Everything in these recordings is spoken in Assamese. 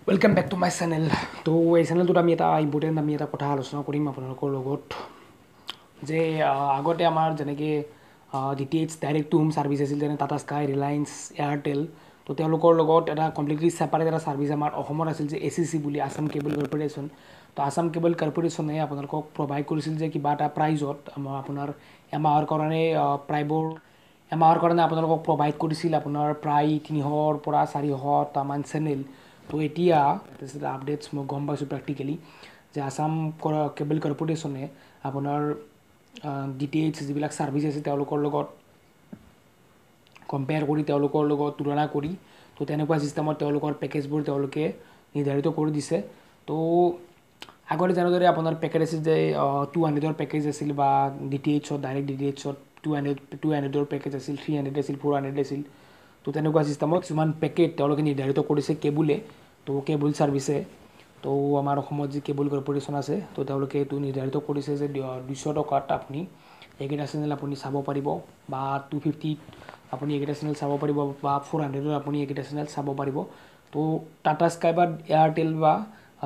Welcome back to my channel. তো এই চেনেলটোত আমি এটা ইম্পৰ্টেণ্ট আমি এটা কথা আলোচনা কৰিম আপোনালোকৰ লগত যে আগতে আমাৰ যেনেকৈ DTH direct to home service আছিল যেনে টাটা স্কাই ৰিলায়েন্স এয়াৰটেল তো তেওঁলোকৰ লগত এটা কমপ্লিটলি ছেপাৰেট এটা ছাৰ্ভিচ আমাৰ অসমত আছিল যে ACC বুলি আসাম কেবল কৰ্পোৰেশ্যন তো আসাম কেবল কৰ্পোৰেশ্যনে আপোনালোকক প্ৰভাইড কৰিছিল যে কিবা এটা প্ৰাইজত আপোনাৰ এমাহৰ কাৰণে এমাহৰ কাৰণে আপোনালোকক প্ৰভাইড কৰিছিল আপোনাৰ প্ৰায় 300ৰ পৰা 400টামান চেনেল তো এতিয়া আপডেটছ মই গম পাইছোঁ প্ৰেক্টিকেলি যে আসাম কেবল কৰ্পোৰেশ্যনে আপোনাৰ DTH যিবিলাক ছাৰ্ভিচ আছে তেওঁলোকৰ লগত কম্পেয়াৰ কৰি তেওঁলোকৰ লগত তুলনা কৰি তো তেনেকুৱা চিষ্টেমত তেওঁলোকৰ পেকেজবোৰ তেওঁলোকে নিৰ্ধাৰিত কৰি দিছে তো আগতে যেনেদৰে আপোনাৰ পেকেজ আছিল যে 200ৰ পেকেজ আছিল বা DTHত ডাইৰেক্ট DTHত 200ৰ পেকেজ আছিল 300 আছিল 400 আছিল তো তেনেকুৱা চিষ্টেমত কিছুমান পেকেজ তেওঁলোকে নিৰ্ধাৰিত কৰিছে কেবুলে তো কেবল ছাৰ্ভিচে তো আমাৰ অসমত যি কেবল কৰ্পোৰেশ্যন আছে তো তেওঁলোকে এইটো নিৰ্ধাৰিত কৰিছে যে 200 টকাত আপুনি এইকেইটা চেনেল আপুনি চাব পাৰিব বা 250 আপুনি এইকেইটা চেনেল চাব পাৰিব বা 400ত আপুনি এইকেইটা চেনেল চাব পাৰিব তো টাটা স্কাই বা এয়াৰটেল বা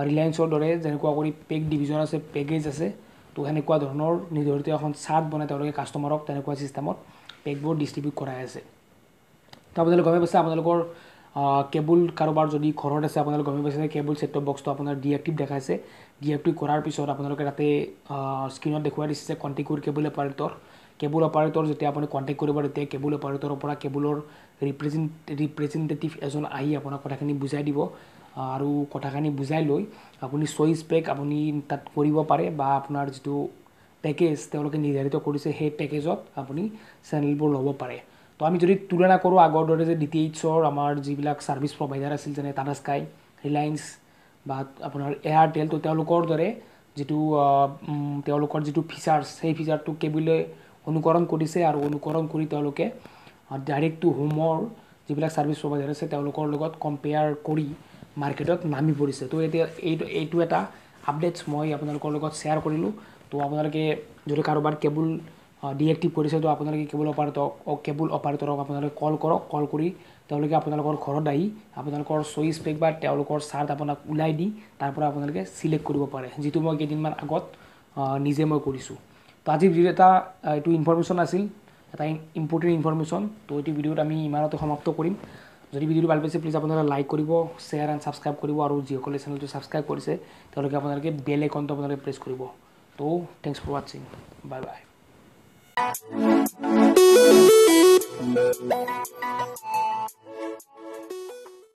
ৰিলায়েন্সৰ দৰে যেনেকুৱা কৰি পেক ডিভিজন আছে পেকেজ আছে তো সেনেকুৱা ধৰণৰ নিৰ্ধাৰিত এখন চাৰ্ট বনাই তেওঁলোকে কাষ্টমাৰক তেনেকুৱা চিষ্টেমত পেকবোৰ ডিষ্ট্ৰিবিউট কৰাই আছে তো আপোনালোকে গমে পাইছে আপোনালোকৰ কেবল কাৰোবাৰ যদি ঘৰত আছে আপোনালোকে গমে পাইছে কেবল ছেট টপ বক্সটো আপোনাৰ ডিএক্টিভ দেখাইছে ডিএক্টিভ কৰাৰ পিছত আপোনালোকে তাতে স্ক্ৰীনত দেখুৱাই দিছে যে কণ্টেক্ট কেবল অপাৰেটৰ যেতিয়া আপুনি কণ্টেক্ট কৰিব তেতিয়া কেবল অপাৰেটৰৰ পৰা কেবলৰ ৰিপ্ৰেজেণ্টেটিভ এজন আহি আপোনাক কথাখিনি বুজাই দিব আৰু কথাখিনি বুজাই লৈ আপুনি চইচ পেক আপুনি তাত কৰিব পাৰে বা আপোনাৰ যিটো পেকেজ তেওঁলোকে নিৰ্ধাৰিত কৰিছে সেই পেকেজত আপুনি চেনেলবোৰ ল'ব পাৰে তো আমি যদি তুলনা কৰোঁ আগৰ দৰে যে DTHৰ আমাৰ যিবিলাক ছাৰ্ভিচ প্ৰভাইডাৰ আছিল যেনে টাটা স্কাই ৰিলায়েন্স বা আপোনাৰ এয়াৰটেল তো তেওঁলোকৰ দৰে তেওঁলোকৰ যিটো ফিচাৰ্ছ সেই ফিচাৰটো কেবলে অনুকৰণ কৰিছে আৰু অনুকৰণ কৰি তেওঁলোকে ডাইৰেক্ট টু হোমৰ যিবিলাক ছাৰ্ভিচ প্ৰভাইডাৰ আছে তেওঁলোকৰ লগত কম্পেয়াৰ কৰি মাৰ্কেটত নামি পৰিছে তো এতিয়া এইটো এটা আপডেটছ মই আপোনালোকৰ লগত শ্বেয়াৰ কৰিলোঁ তো আপোনালোকে যদি কাৰোবাৰ কেবল ডিএক্টিভ কৰিছে তো আপোনালোকে কেবল অপাৰেটৰক আপোনালোকে কল কৰি তেওঁলোকে আপোনালোকৰ ঘৰত আহি আপোনালোকৰ চইচ পেক বা তেওঁলোকৰ চাৰ্ট আপোনাক ওলাই দি তাৰ পৰা আপোনালোকে চিলেক্ট কৰিব পাৰে যিটো মই কেইদিনমান আগত নিজে মই কৰিছোঁ তো আজি ভিডিঅ' এইটো ইনফৰমেশ্যন আছিল এটা ইম্পৰ্টেণ্ট ইনফৰমেশ্যন তো এইটো ভিডিঅ'ত আমি ইমানতে সমাপ্ত কৰিম যদি ভিডিঅ'টো ভাল পাইছে প্লিজ আপোনালোকে লাইক কৰিব শ্বেয়াৰ এণ্ড ছাবস্ক্ৰাইব কৰিব আৰু যিসকলে চেনেলটো ছাবস্ক্ৰাইব কৰিছে তেওঁলোকে আপোনালোকে বেল আইকনটো আপোনালোকে প্ৰেছ কৰিব তো থেংকছ ফৰ ৱাচিং বাই বাই